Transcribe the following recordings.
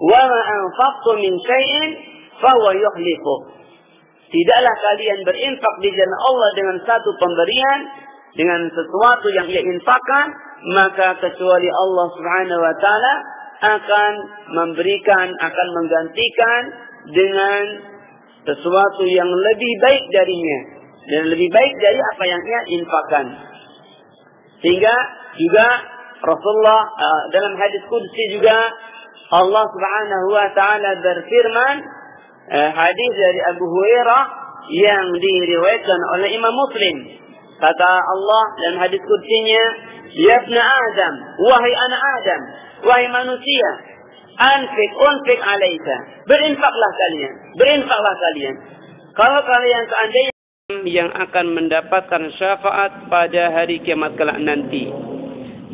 wa ma anfaqtum min syai'in fahuwa yukhlifuh. Tidaklah kalian berinfak di jalan Allah dengan satu pemberian, dengan sesuatu yang ia infakkan, maka kecuali Allah Subhanahu wa taala akan memberikan, akan menggantikan dengan sesuatu yang lebih baik darinya dan lebih baik dari apa yang ia infakkan. Sehingga juga Rasulullah dalam hadis qudsi juga Allah Subhanahu wa taala berfirman, hadis dari Abu Hurairah yang diriwayatkan oleh Imam Muslim. Kata Allah dalam hadis qudsinya, "Ya ibna Adam, wahai anak Adam, wahai manusia, unfik alaika." Berinfaklah kalian. Kalau kalian seandainya yang akan mendapatkan syafaat pada hari kiamat kelak nanti.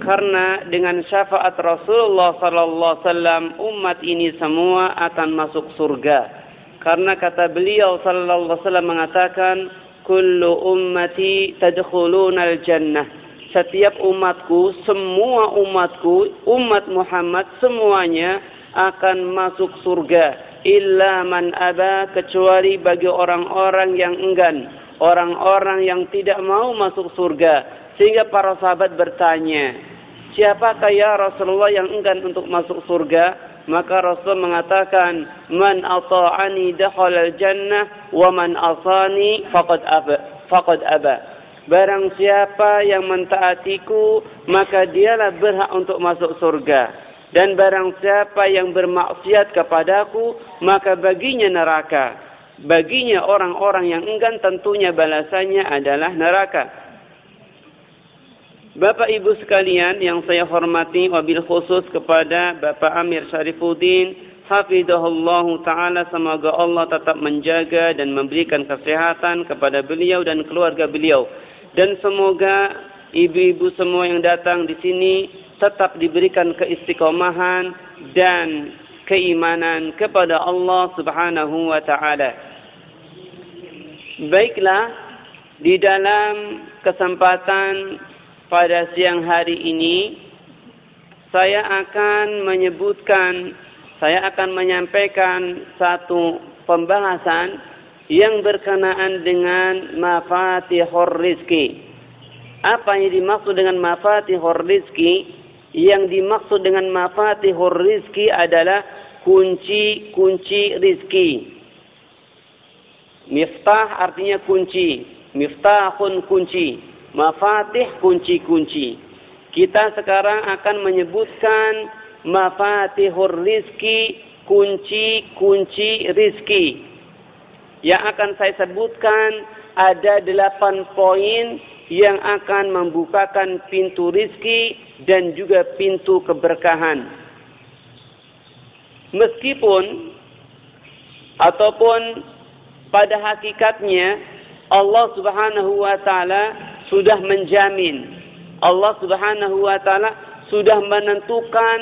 Karena dengan syafaat Rasulullah sallallahu alaihi wasallam umat ini semua akan masuk surga. Karena kata beliau sallallahu alaihi wasallam mengatakan, "Kullu ummati tadkhulunal jannah." Setiap umatku, semua umatku, umat Muhammad semuanya akan masuk surga. Illa man aba, kecuali bagi orang-orang yang enggan, orang-orang yang tidak mau masuk surga. Sehingga para sahabat bertanya, siapakah ya Rasulullah yang enggan untuk masuk surga? Maka Rasul mengatakan, man ata'ani dakhalal jannah wa man asani faqad aba. Barang siapa yang mentaatiku, maka dialah berhak untuk masuk surga. Dan barang siapa yang bermaksiat kepadaku, maka baginya neraka. Baginya orang-orang yang enggan tentunya balasannya adalah neraka. Bapak Ibu sekalian yang saya hormati, wabil khusus kepada Bapak Amir Syarifuddin, hafizahullahu ta'ala, semoga Allah tetap menjaga dan memberikan kesehatan kepada beliau dan keluarga beliau. Dan semoga ibu-ibu semua yang datang di sini tetap diberikan keistiqomahan dan keimanan kepada Allah Subhanahu wa ta'ala. Baiklah, di dalam kesempatan pada siang hari ini saya akan menyampaikan satu pembahasan yang berkenaan dengan mafatihur rizki. Apa yang dimaksud dengan mafatihur rizki? Yang dimaksud dengan mafatihur rizki adalah kunci-kunci rizki. Miftah artinya kunci, miftahun kunci. Mafatih kunci-kunci. Kita sekarang akan menyebutkan mafatihur rizki, kunci-kunci rizki. Yang akan saya sebutkan ada 8 poin yang akan membukakan pintu rizki dan juga pintu keberkahan. Meskipun ataupun pada hakikatnya Allah Subhanahu wa ta'ala sudah menjamin, Allah Subhanahu wa ta'ala sudah menentukan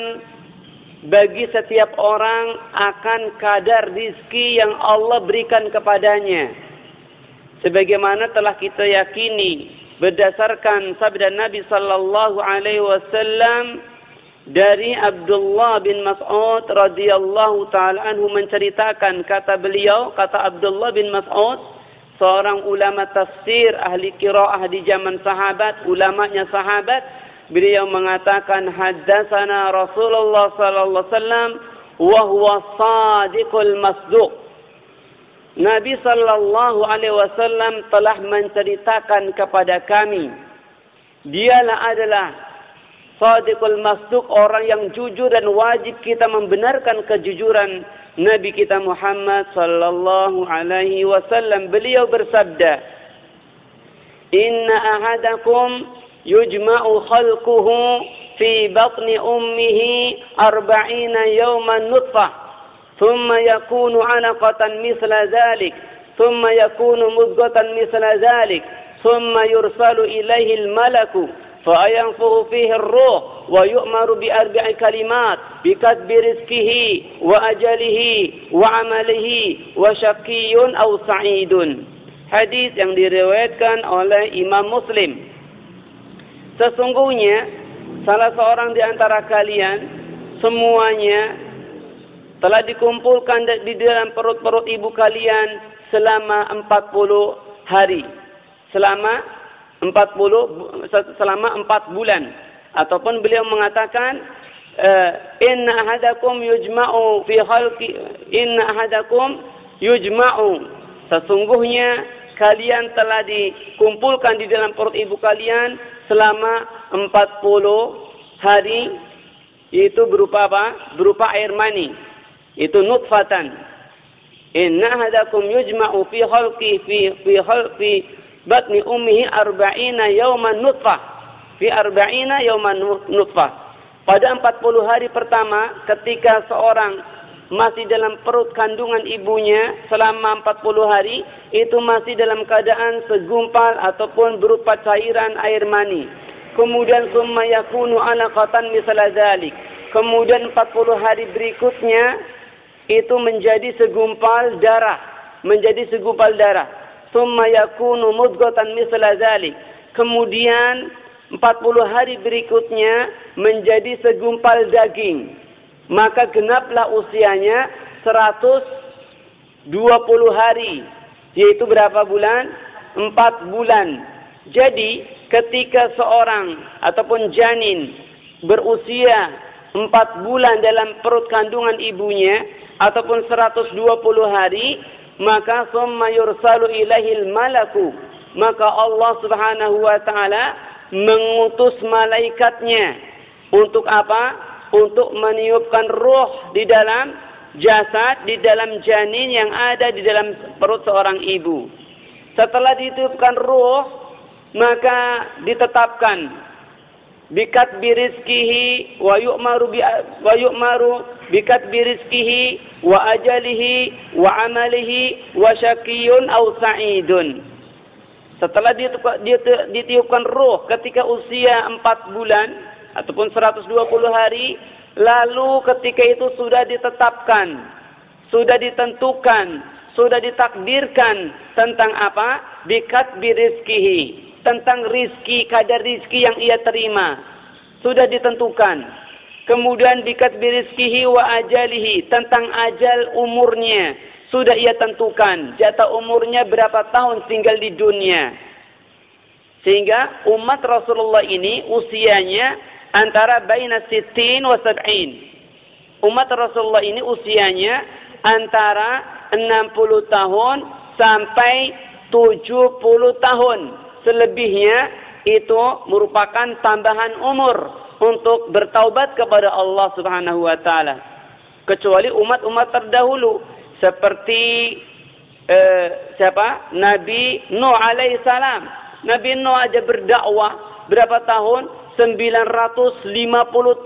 bagi setiap orang akan kadar rizki yang Allah berikan kepadanya. Sebagaimana telah kita yakini berdasarkan sabda Nabi sallallahu alaihi wasallam dari Abdullah bin Mas'ud radhiyallahu taala anhu menceritakan, kata beliau, kata Abdullah bin Mas'ud, seorang ulama tafsir, ahli qiraah di zaman sahabat, ulamanya sahabat, beliau mengatakan, haddatsana Rasulullah sallallahu alaihi wasallam wa huwa shadiqul masduq. Nabi sallallahu alaihi wasallam telah menceritakan kepada kami, dialah adalah shadiqul masduq, orang yang jujur dan wajib kita membenarkan kejujuran Nabi kita Muhammad sallallahu alaihi wasallam. Beliau bersabda, "Inna ahadakum yujma'u khalquhu fi batni ummihi 40 yawman nutfah, thumma yakunu 'alaqatan misla dhalik, thumma yakunu mudghatan misla dhalik, thumma yursalu ilaihi al-malaku فَأَيَنْفُخُ فِيهِ الرُّوحُ وَيُؤْمَرُ بِأَرْبَعِ كَلِمَاتٍ بِكَتْبِ رِزْقِهِ وَأَجَلِهِ وَعَمَلِهِ وَشَقِيٌّ أَوْ سَعِيدٌ. Hadis yang diriwayatkan oleh Imam Muslim. Sesungguhnya salah seorang di antara kalian semuanya telah dikumpulkan di dalam perut-perut ibu kalian selama 40 hari. Selama 4 bulan. Ataupun beliau mengatakan inna ahadakum yujma'u sesungguhnya kalian telah dikumpulkan di dalam perut ibu kalian selama 40 hari. Itu berupa apa? Berupa air mani. Itu nutfatan. Inna ahadakum yujma'u fi batni ummihi 40 yawman nutfah. Fi 40 yawman nutfah. Pada 40 hari pertama ketika seorang masih dalam perut kandungan ibunya selama 40 hari, itu masih dalam keadaan segumpal ataupun berupa cairan air mani. Kemudian summa yakunu 'alaqatan misla dzalik. Kemudian 40 hari berikutnya itu menjadi segumpal darah, Summa yakunu mudghatan misla dzalik. Kemudian 40 hari berikutnya menjadi segumpal daging. Maka genaplah usianya 120 hari. Yaitu berapa bulan? 4 bulan. Jadi ketika seorang ataupun janin berusia 4 bulan dalam perut kandungan ibunya ataupun 120 hari, maka summa yursalu ilaihil malaku. Maka Allah Subhanahu wa taala mengutus malaikatnya untuk apa? Untuk meniupkan ruh di dalam jasad, di dalam janin yang ada di dalam perut seorang ibu. Setelah ditiupkan ruh, maka ditetapkan bikatbi rizkihi wa yu'maru bikatbi rizkihi wa ajalihi wa amalihi wa syaqiyun aw sa'idun. Setelah ditiupkan ruh ketika usia 4 bulan ataupun 120 hari, lalu ketika itu sudah ditetapkan, sudah ditentukan, sudah ditakdirkan tentang apa? Bikatbi rizkihi, tentang rizki, kadar rizki yang ia terima, sudah ditentukan. Kemudian bikatbi rizkihi wa ajalihi, tentang ajal umurnya, sudah ia tentukan, jatah umurnya berapa tahun tinggal di dunia. Sehingga umat Rasulullah ini usianya antara baina 60 wa 70. Umat Rasulullah ini usianya antara 60 tahun sampai 70 tahun. Selebihnya itu merupakan tambahan umur untuk bertaubat kepada Allah Subhanahu wa taala. Kecuali umat-umat terdahulu seperti Nabi Nuh alaihi salam. Nabi Nuh aja berdakwah berapa tahun? 950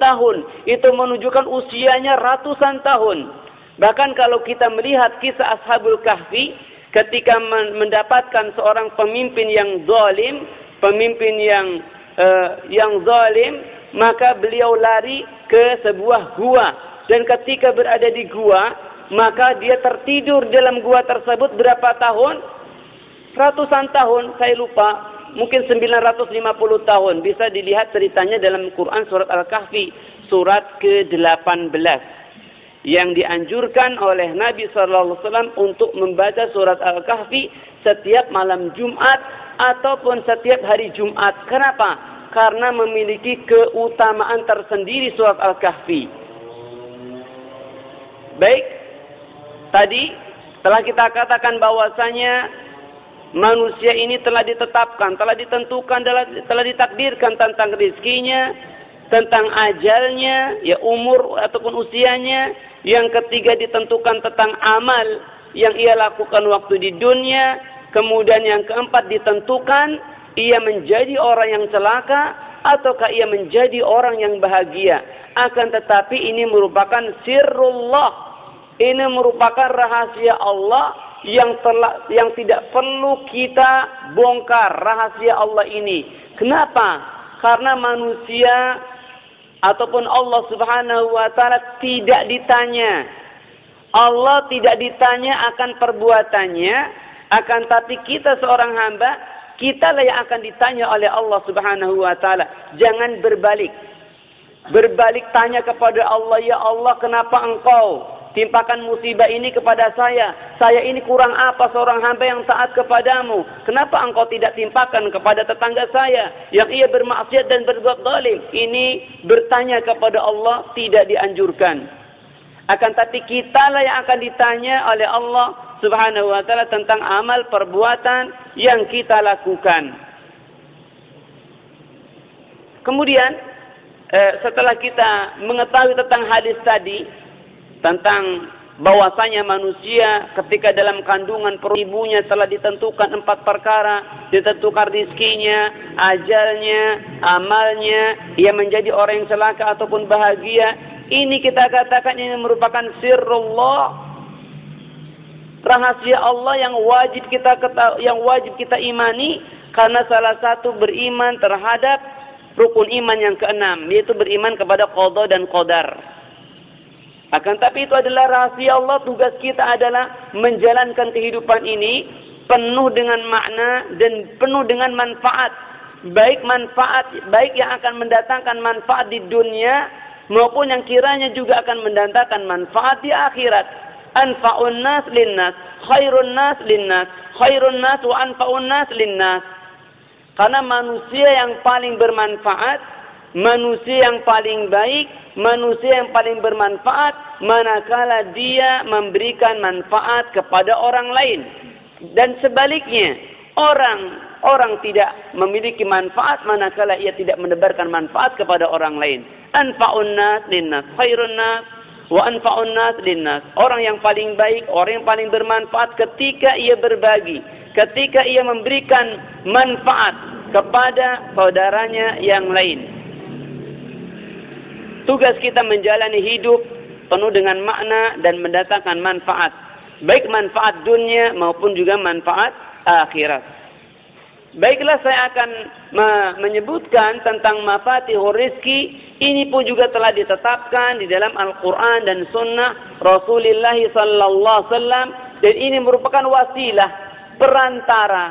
tahun. Itu menunjukkan usianya ratusan tahun. Bahkan kalau kita melihat kisah Ashabul Kahfi, ketika mendapatkan seorang pemimpin yang zalim, maka beliau lari ke sebuah gua. Dan ketika berada di gua, maka dia tertidur dalam gua tersebut berapa tahun? Ratusan tahun, saya lupa. Mungkin 950 tahun. Bisa dilihat ceritanya dalam Quran surat Al-Kahfi, surat ke-18. Yang dianjurkan oleh Nabi SAW untuk membaca surat Al-Kahfi setiap malam Jumat ataupun setiap hari Jumat. Kenapa? Karena memiliki keutamaan tersendiri surat Al-Kahfi. Baik, tadi telah kita katakan bahwasanya manusia ini telah ditetapkan, telah ditentukan, telah ditakdirkan tentang rizkinya, tentang ajalnya, ya umur ataupun usianya. Yang ketiga ditentukan tentang amal yang ia lakukan waktu di dunia. Kemudian yang keempat ditentukan ia menjadi orang yang celaka ataukah ia menjadi orang yang bahagia. Akan tetapi ini merupakan sirrullah. Ini merupakan rahasia Allah yang tidak perlu kita bongkar rahasia Allah ini. Kenapa? Karena manusia ataupun Allah Subhanahu wa taala tidak ditanya. Allah tidak ditanya akan perbuatannya, akan tapi kita seorang hamba, kitalah yang akan ditanya oleh Allah Subhanahu wa taala. Jangan berbalik. Berbalik tanya kepada Allah, ya Allah, kenapa engkau timpakan musibah ini kepada saya. Saya ini kurang apa seorang hamba yang taat kepadamu? Kenapa engkau tidak timpakan kepada tetangga saya yang ia bermaksiat dan berbuat zalim? Ini bertanya kepada Allah tidak dianjurkan. Akan tapi kitalah yang akan ditanya oleh Allah Subhanahu wa ta'ala tentang amal perbuatan yang kita lakukan. Kemudian setelah kita mengetahui tentang hadis tadi, tentang bahwasanya manusia ketika dalam kandungan perut ibunya telah ditentukan 4 perkara, ditentukan rizkinya, ajalnya, amalnya, ia menjadi orang yang celaka ataupun bahagia. Ini kita katakan ini merupakan sirrullah, rahasia Allah yang wajib kita imani, karena salah satu beriman terhadap rukun iman yang keenam, yaitu beriman kepada qada dan qadar. Akan tapi itu adalah rahasia Allah. Tugas kita adalah menjalankan kehidupan ini penuh dengan makna dan penuh dengan manfaat. Baik yang akan mendatangkan manfaat di dunia maupun yang kiranya juga akan mendatangkan manfaat di akhirat. Anfa'un nas linnas, khairun nas linnas, khairun nas wa anfa'un nas linnas. Karena manusia yang paling bermanfaat, manusia yang paling baik, manusia yang paling bermanfaat manakala dia memberikan manfaat kepada orang lain. Dan sebaliknya, orang tidak memiliki manfaat manakala ia tidak menebarkan manfaat kepada orang lain. Anfa'un nas linnas, khairun nas wa anfa'un nas linnas. Orang yang paling baik, orang yang paling bermanfaat ketika ia berbagi, ketika ia memberikan manfaat kepada saudaranya yang lain. Tugas kita menjalani hidup penuh dengan makna dan mendatangkan manfaat, baik manfaat dunia maupun juga manfaat akhirat. Baiklah, saya akan menyebutkan tentang mafatihur rizki. Ini pun juga telah ditetapkan di dalam Al-Quran dan Sunnah Rasulullah sallallahu alaihi wasallam, dan ini merupakan wasilah, perantara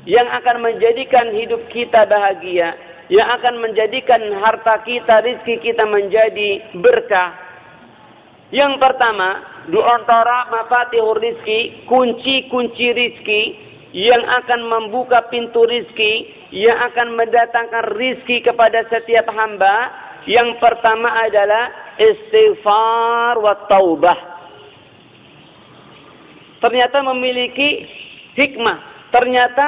yang akan menjadikan hidup kita bahagia, yang akan menjadikan harta kita, rizki kita menjadi berkah. Yang pertama, di antara mafatihur rizki, kunci-kunci rizki yang akan membuka pintu rizki, yang akan mendatangkan rizki kepada setiap hamba, yang pertama adalah istighfar wa taubah. Ternyata memiliki hikmah. Ternyata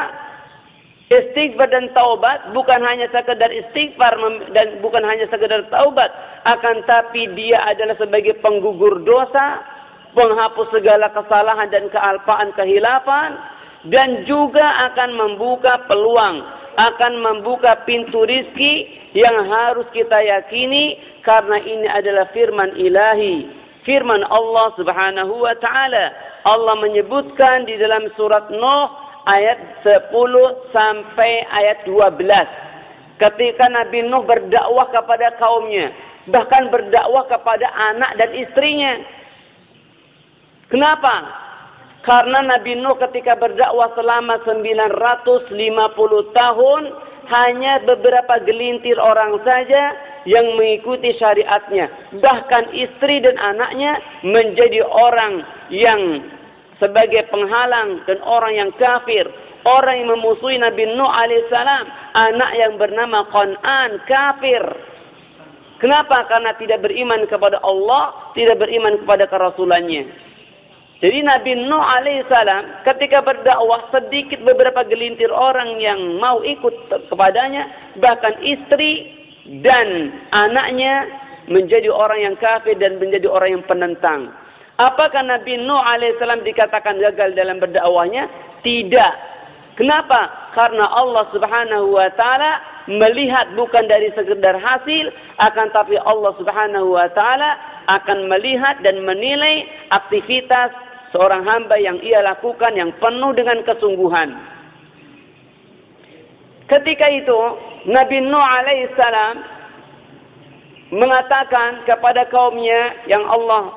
istighfar dan taubat bukan hanya sekedar istighfar dan bukan hanya sekedar taubat, akan tapi dia adalah sebagai penggugur dosa, penghapus segala kesalahan dan kealpaan, kehilafan, dan juga akan membuka peluang, akan membuka pintu rizki yang harus kita yakini, karena ini adalah firman ilahi, firman Allah Subhanahu wa ta'ala. Allah menyebutkan di dalam surat Nuh ayat 10 sampai ayat 12. Ketika Nabi Nuh berdakwah kepada kaumnya, bahkan berdakwah kepada anak dan istrinya. Kenapa? Karena Nabi Nuh ketika berdakwah selama 950 tahun, hanya beberapa gelintir orang saja yang mengikuti syariatnya. Bahkan istri dan anaknya menjadi orang yang sebagai penghalang dan orang yang kafir, orang yang memusuhi Nabi Nuh alaihissalam. Anak yang bernama Qan'an kafir. Kenapa? Karena tidak beriman kepada Allah, tidak beriman kepada kerasulannya. Jadi Nabi Nuh alaihissalam ketika berdakwah, sedikit beberapa gelintir orang yang mau ikut kepadanya, bahkan istri dan anaknya menjadi orang yang kafir dan menjadi orang yang penentang. Apakah Nabi Nuh alaihissalam dikatakan gagal dalam berdakwahnya? Tidak. Kenapa? Karena Allah Subhanahu wa ta'ala melihat bukan dari sekedar hasil, akan tapi Allah Subhanahu wa ta'ala akan melihat dan menilai aktivitas seorang hamba yang ia lakukan yang penuh dengan kesungguhan. Ketika itu Nabi Nuh alaihissalam mengatakan kepada kaumnya yang Allah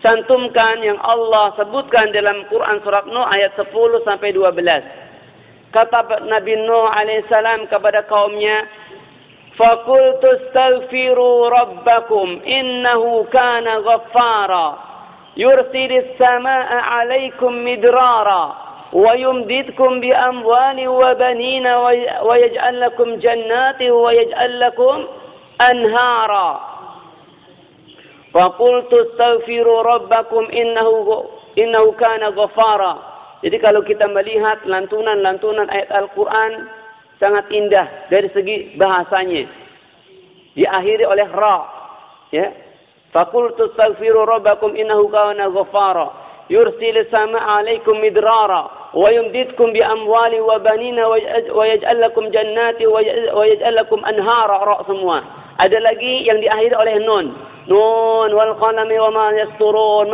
cantumkan, yang Allah sebutkan dalam Quran surat Nuh ayat 10 sampai 12. Kata Nabi Nuh alaihissalam kepada kaumnya, "Faqultu astaghfiru rabbakum innahu kana ghaffara yursilis samaa'a 'alaikum midrara wa yumdidkum bi amwalin wa banina wa yaj'al lakum jannatin wa yaj'al lakum anhara. Faqultu astaghfiru rabbakum innahu kana ghafara. Jadi kalau kita melihat lantunan-lantunan ayat Al-Quran sangat indah dari segi bahasanya. Diakhiri oleh ra. Ya. Faqultu astaghfiru rabbakum innahu kana ghafara. Yursilis samaa'a 'alaikum midrara wa yumdidkum bi amwali wa banina wa yaj'al lakum jannati wa yaj'al lakum anhara. Ra semua. Ada lagi yang diakhiri oleh nun. Nun wal qalami wa ma yasturun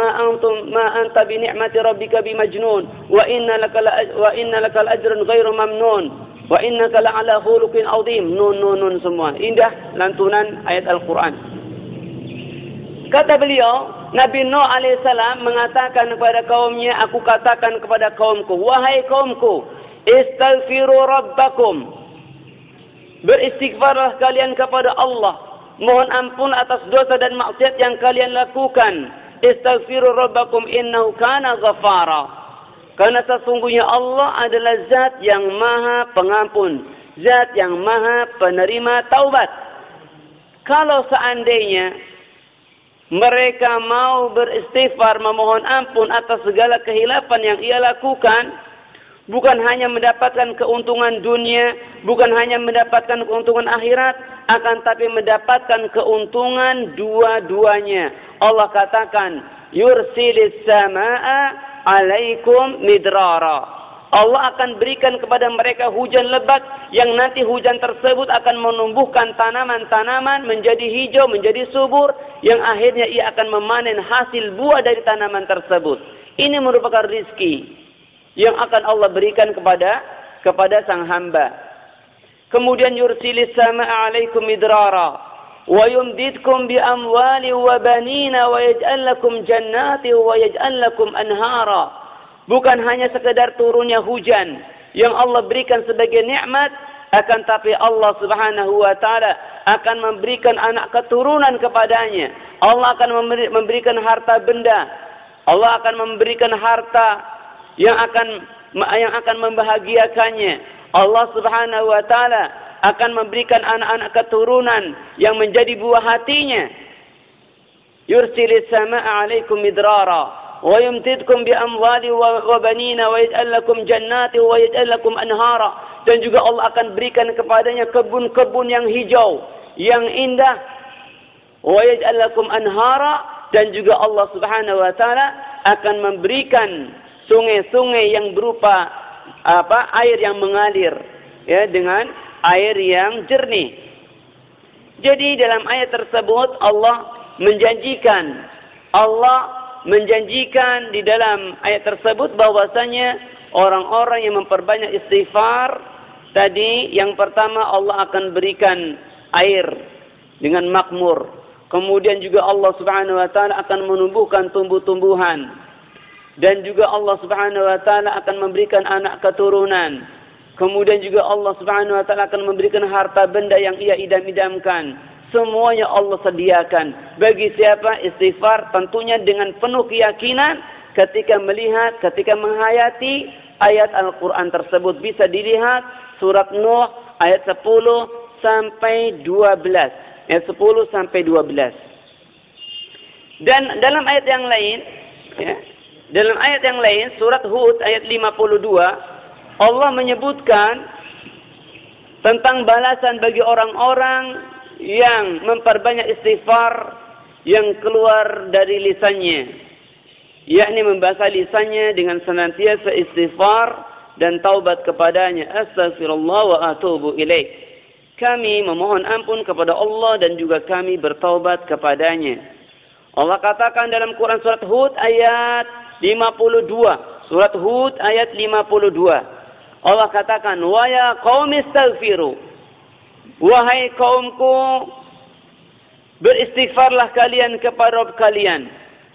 ma anta bi ni'mati rabbika bimajnun wa inna lakal ajrun ghairu mamnun wa innaka la'ala khuluqin 'azim. Nun semua indah lantunan ayat Al-Qur'an. Kata beliau, Nabi Nuh alaihissalam mengatakan kepada kaumnya, aku katakan kepada kaumku, wahai kaumku, istaghfiru rabbakum, beristighfarlah kalian kepada Allah, mohon ampun atas dosa dan maksiat yang kalian lakukan. Istaghfiru rabbakum innahu kana ghafara. Karena sesungguhnya Allah adalah zat yang maha pengampun, zat yang maha penerima taubat. Kalau seandainya mereka mau beristighfar, memohon ampun atas segala kehilafan yang ia lakukan, bukan hanya mendapatkan keuntungan dunia, bukan hanya mendapatkan keuntungan akhirat, akan tapi mendapatkan keuntungan dua-duanya. Allah katakan, yursilis samaa'a 'alaikum midrara. Allah akan berikan kepada mereka hujan lebat yang nanti hujan tersebut akan menumbuhkan tanaman-tanaman menjadi hijau, menjadi subur, yang akhirnya ia akan memanen hasil buah dari tanaman tersebut. Ini merupakan rizki yang akan Allah berikan kepada sang hamba. Kemudian yursilis samaa'a 'alaikum midrara wa yumdidkum bi amwali wa banina wa yaj'al lakum jannati wa yaj'al lakum anhara. Bukan hanya sekedar turunnya hujan yang Allah berikan sebagai nikmat, akan tapi Allah Subhanahu wa taala akan memberikan anak keturunan kepadanya. Allah akan memberikan harta benda. Allah akan memberikan harta yang akan membahagiakannya. Allah Subhanahu wa taala akan memberikan anak-anak keturunan yang menjadi buah hatinya. Yursilis samaa'a 'alaikum midrara wa yumdidkum bi amwali wa banina wa yaj'al lakum jannati wa yaj'al lakum anhara. Dan juga Allah akan berikan kepadanya kebun-kebun yang hijau, yang indah. Wa yaj'al lakum anhara, dan juga Allah Subhanahu wa taala akan memberikan sungai-sungai yang berupa air yang mengalir, ya, dengan air yang jernih. Jadi dalam ayat tersebut Allah menjanjikan di dalam ayat tersebut bahwasanya orang-orang yang memperbanyak istighfar tadi, yang pertama Allah akan berikan air dengan makmur. Kemudian juga Allah Subhanahu wa taala akan menumbuhkan tumbuh-tumbuhan. Dan juga Allah Subhanahu wa taala akan memberikan anak keturunan. Kemudian juga Allah Subhanahu wa taala akan memberikan harta benda yang ia idam-idamkan. Semuanya Allah sediakan. Bagi siapa istighfar, tentunya dengan penuh keyakinan ketika menghayati ayat Al-Quran tersebut. Bisa dilihat surat Nuh ayat 10 sampai 12. Ayat 10 sampai 12. Dan dalam ayat yang lain, ya, dalam ayat yang lain, surat Hud ayat 52, Allah menyebutkan tentang balasan bagi orang-orang yang memperbanyak istighfar yang keluar dari lisannya, yakni membaca lisannya dengan senantiasa istighfar dan taubat kepadanya. Astaghfirullah wa atubu ilaih. Kami memohon ampun kepada Allah dan juga kami bertaubat kepadanya. Allah katakan dalam Quran surat Hud ayat 52. Surat Hud ayat 52. Allah katakan, wa ya qaumi astaghfiru. Wahai kaumku, beristighfarlah kalian kepada Rabb kalian.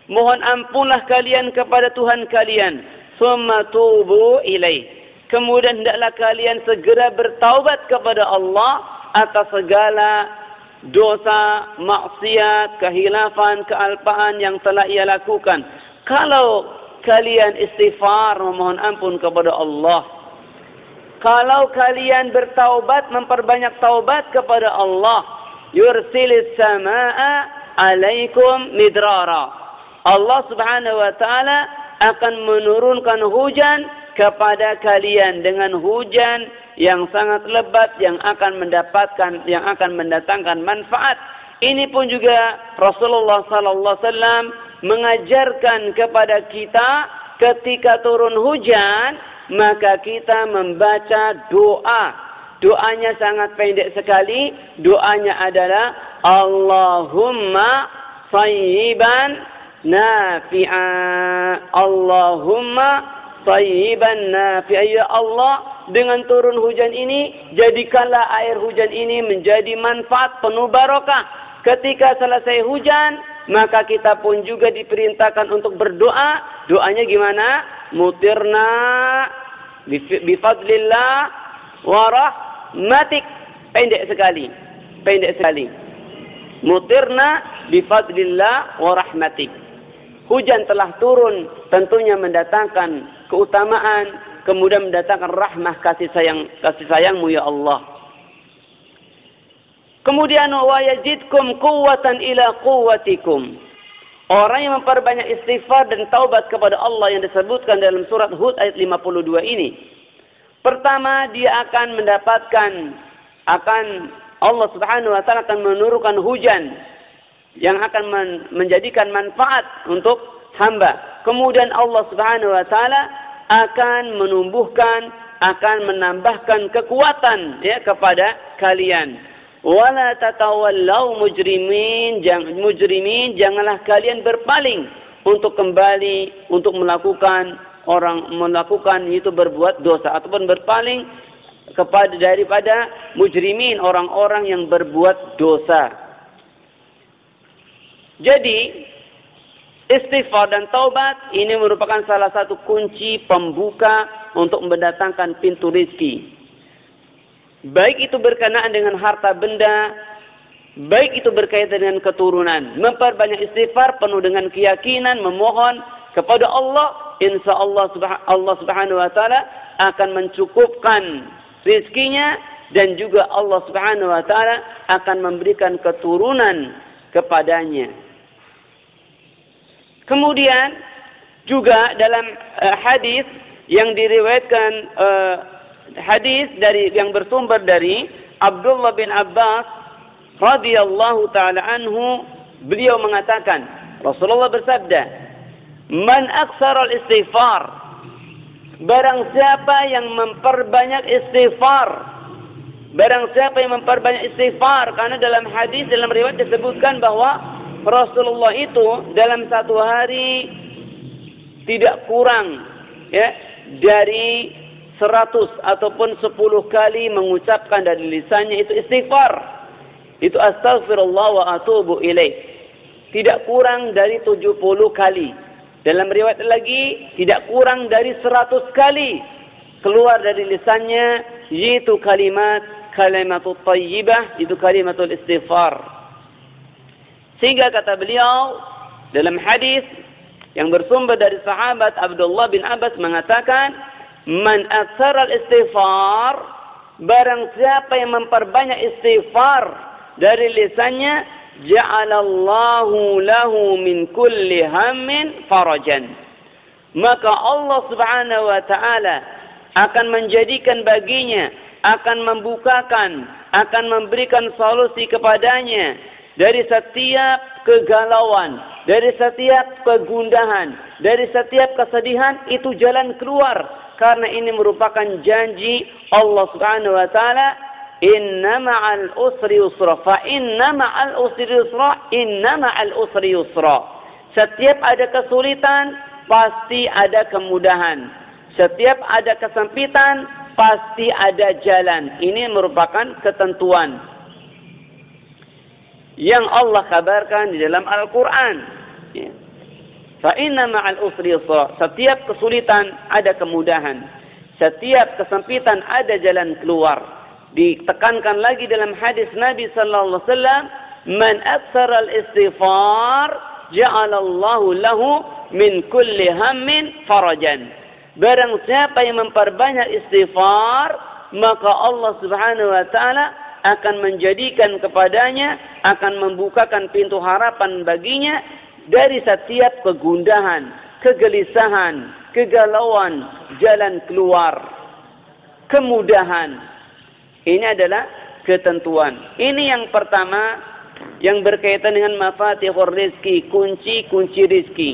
Mohon ampunlah kalian kepada Tuhan kalian. Summa tubu ilaih. Kemudian hendaklah kalian segera bertaubat kepada Allah atas segala dosa, maksiat, kehilafan, kealpaan yang telah ia lakukan. Kalau kalian istighfar memohon ampun kepada Allah, kalau kalian bertaubat memperbanyak taubat kepada Allah, yursilis samaa alaikum midrara. Allah Subhanahu wa taala akan menurunkan hujan kepada kalian dengan hujan yang sangat lebat yang akan mendatangkan manfaat. Ini pun juga Rasulullah sallallahu alaihi wasallam mengajarkan kepada kita ketika turun hujan maka kita membaca doa. Doanya sangat pendek sekali. Doanya adalah Allahumma sayyiban nafi'a. Allahumma sayyiban nafi'a. Ya Allah, dengan turun hujan ini jadikanlah air hujan ini menjadi manfaat penuh barokah. Ketika selesai hujan, maka kita pun juga diperintahkan untuk berdoa. Doanya gimana? Mutirna bifadlillah wa rahmatik. Pendek sekali. Pendek sekali. Mutirna bifadlillah wa rahmatik. Hujan telah turun, tentunya mendatangkan keutamaan, kemudian mendatangkan rahmah kasih sayangmu ya Allah. Kemudian wa yazidkum quwwatan ila quwwatikum. Orang yang memperbanyak istighfar dan taubat kepada Allah yang disebutkan dalam surat Hud ayat 52 ini. Pertama, dia akan mendapatkan Allah Subhanahu wa taala akan menurunkan hujan yang akan menjadikan manfaat untuk hamba. Kemudian Allah Subhanahu wa taala akan menumbuhkan, akan menambahkan kekuatan ya kepada kalian. Wala tatawallau mujrimin, janganlah kalian berpaling untuk kembali untuk melakukan itu berbuat dosa ataupun berpaling daripada mujrimin, orang-orang yang berbuat dosa. Jadi istighfar dan taubat ini merupakan salah satu kunci pembuka untuk mendatangkan pintu rezeki. Baik itu berkenaan dengan harta benda, baik itu berkaitan dengan keturunan. Memperbanyak istighfar penuh dengan keyakinan, memohon kepada Allah. Insya Allah Subhanahu wa taala akan mencukupkan rizkinya dan juga Allah Subhanahu wa taala akan memberikan keturunan kepadanya. Kemudian juga dalam hadis yang diriwayatkan hadis yang bersumber dari Abdullah bin Abbas radhiyallahu taala anhu, beliau mengatakan, Rasulullah bersabda, "Man aktsara al-istighfar." Barang siapa yang memperbanyak istighfar. Barang siapa yang memperbanyak istighfar, karena dalam hadis dalam riwayat disebutkan bahwa Rasulullah itu dalam satu hari tidak kurang ya dari 100 ataupun 10 kali mengucapkan dari lisannya itu istighfar. Itu astaghfirullah wa atubu ilaih. Tidak kurang dari 70 kali. Dalam riwayat lagi tidak kurang dari 100 kali keluar dari lisannya yaitu kalimatul thayyibah, itu kalimatul istighfar. Sehingga kata beliau dalam hadis yang bersumber dari sahabat Abdullah bin Abbas mengatakan, man aktsara al-istighfar, barang siapa yang memperbanyak istighfar dari lisannya, ja'alallahu lahu min kulli hammin farajan. Maka Allah Subhanahu wa taala akan menjadikan baginya, akan membukakan, akan memberikan solusi kepadanya dari setiap kegalauan, dari setiap kegundahan, dari setiap kesedihan, itu jalan keluar. Karena ini merupakan janji Allah Subhanahu wa taala, inna ma'al usri yusra, fa inna ma'al usri yusra, inna ma'al usri yusra. Setiap ada kesulitan pasti ada kemudahan. Setiap ada kesempitan pasti ada jalan. Ini merupakan ketentuan yang Allah kabarkan di dalam Al-Qur'an. Ya. Fa inna ma'al usri yusra. Setiap kesulitan ada kemudahan. Setiap kesempitan ada jalan keluar. Ditekankan lagi dalam hadis Nabi sallallahu alaihi wasallam, man aktsara al-istighfar ja'alallahu lahu min kulli hammin farajan. Barang siapa yang memperbanyak istighfar, maka Allah Subhanahu wa taala akan menjadikan kepadanya, akan membukakan pintu harapan baginya dari setiap kegundahan, kegelisahan, kegalauan, jalan keluar, kemudahan. Ini adalah ketentuan. Ini yang pertama yang berkaitan dengan mafatihur rizki, kunci-kunci rizki.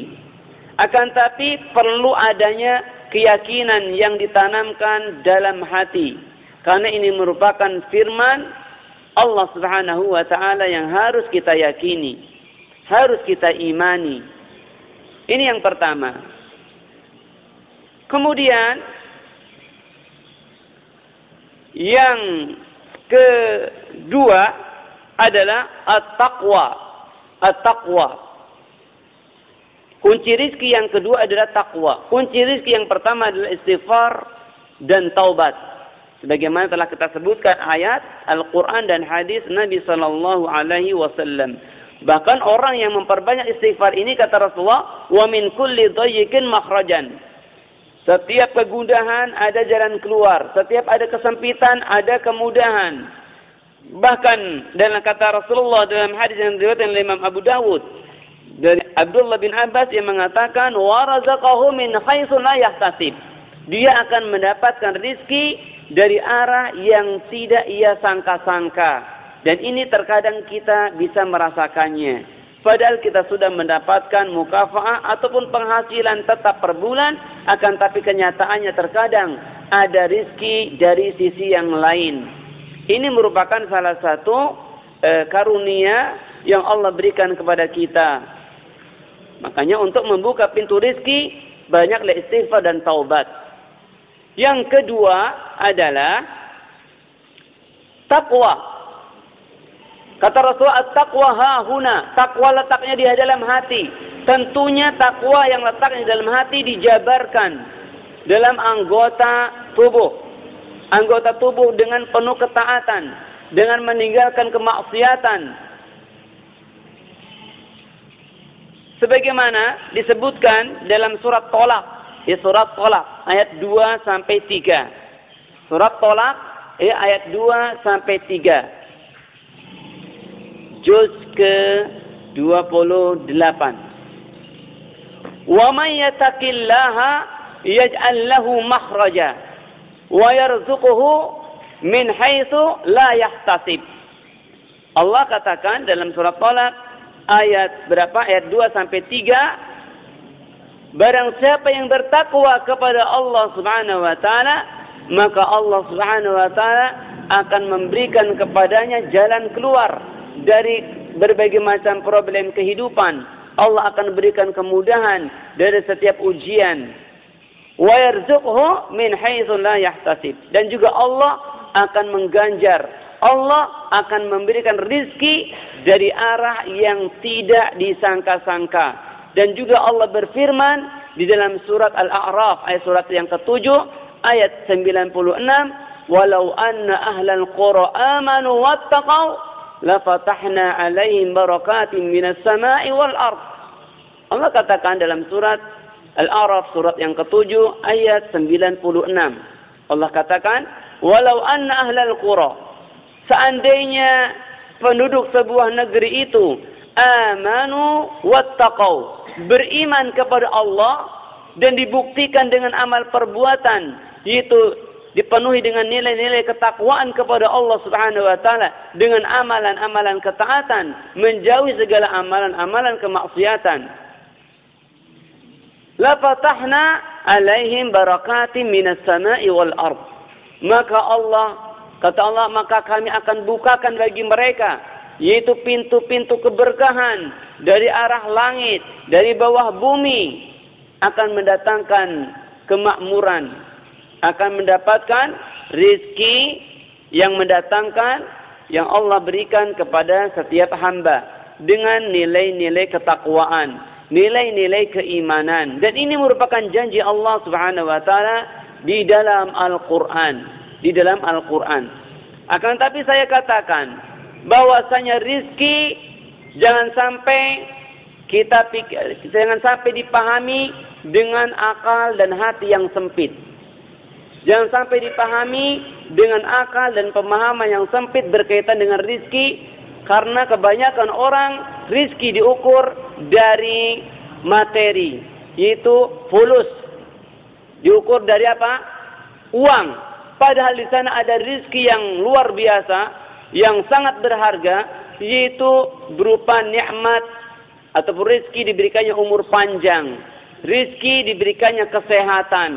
Akan tapi perlu adanya keyakinan yang ditanamkan dalam hati. Karena ini merupakan firman Allah Subhanahu wa ta'ala yang harus kita yakini, harus kita imani. Ini yang pertama. Kemudian yang kedua adalah at-taqwa. At-taqwa. Kunci rizki yang kedua adalah taqwa. Kunci rizki yang pertama adalah istighfar dan taubat. Sebagaimana telah kita sebutkan ayat Al-Quran dan hadis Nabi Sallallahu Alaihi Wasallam. Bahkan orang yang memperbanyak istighfar ini, kata Rasulullah, wa min kulli dayyikin makhrajan. Setiap kegundahan ada jalan keluar. Setiap ada kesempitan ada kemudahan. Bahkan dalam kata Rasulullah dalam hadis yang diriwayatkan oleh Imam Abu Dawud dari Abdullah bin Abbas yang mengatakan, wa razaqahu min haitsu la yahtasib. Dia akan mendapatkan rizki dari arah yang tidak ia sangka-sangka. Dan ini terkadang kita bisa merasakannya. Padahal kita sudah mendapatkan mukafaah ataupun penghasilan tetap per bulan, akan tapi kenyataannya terkadang ada rizki dari sisi yang lain. Ini merupakan salah satu karunia yang Allah berikan kepada kita. Makanya untuk membuka pintu rizki, banyaklah istighfar dan taubat. Yang kedua adalah takwa. Kata Rasulullah, at-taqwa hahuna. Takwa letaknya di dalam hati. Tentunya takwa yang letaknya di dalam hati dijabarkan dalam anggota tubuh. Anggota tubuh dengan penuh ketaatan, dengan meninggalkan kemaksiatan. Sebagaimana disebutkan dalam surat Tolak. Surat Tolak ayat 2 sampai 3. Surat Tolak ayat 2 sampai 3. Juz ke-28. Wa man yattaqillaha yaj'al lahu makhraja wa yarzuquhu min haitsu la yahtasib. Allah katakan dalam surat Tolak ayat berapa? Ayat 2 sampai 3. Barang siapa yang bertakwa kepada Allah Subhanahu wa taala, maka Allah Subhanahu wa taala akan memberikan kepadanya jalan keluar dari berbagai macam problem kehidupan. Allah akan berikan kemudahan dari setiap ujian. Wa yarzuqhu min haitsu la yahtasib. Dan juga Allah akan mengganjar. Allah akan memberikan rizki dari arah yang tidak disangka-sangka. Dan juga Allah berfirman di dalam surat Al-A'raf, ayat surat yang ke-7, ayat 96, walau anna ahlal qura amanu wattaqau lafatahna alaihim barakatin minas sama'i wal ard. Allah katakan dalam surat Al-A'raf, surat yang ke-7, ayat 96. Allah katakan, walau anna ahlal qura, seandainya penduduk sebuah negeri itu amanu wattaqau, beriman kepada Allah dan dibuktikan dengan amal perbuatan, yaitu dipenuhi dengan nilai-nilai ketakwaan kepada Allah Subhanahu wa taala dengan amalan-amalan ketaatan, menjauhi segala amalan-amalan kemaksiatan. La fatahna alaihim barakatin minas sama'i wal ard. Maka Allah, kata Allah, maka kami akan bukakan bagi mereka, yaitu pintu-pintu keberkahan dari arah langit, dari bawah bumi, akan mendatangkan kemakmuran, akan mendapatkan rizki yang mendatangkan, yang Allah berikan kepada setiap hamba dengan nilai-nilai ketakwaan, nilai-nilai keimanan. Dan ini merupakan janji Allah Subhanahu wa taala di dalam Al-Qur'an, di dalam Al-Qur'an. Akan tapi saya katakan bahwasanya rizki jangan sampai jangan sampai dipahami dengan akal dan hati yang sempit. Jangan sampai dipahami dengan akal dan pemahaman yang sempit berkaitan dengan rizki. Karena kebanyakan orang rizki diukur dari materi, yaitu fulus. Diukur dari apa? Uang. Padahal di sana ada rizki yang luar biasa, yang sangat berharga, yaitu berupa nikmat ataupun rizki diberikannya umur panjang, rizki diberikannya kesehatan,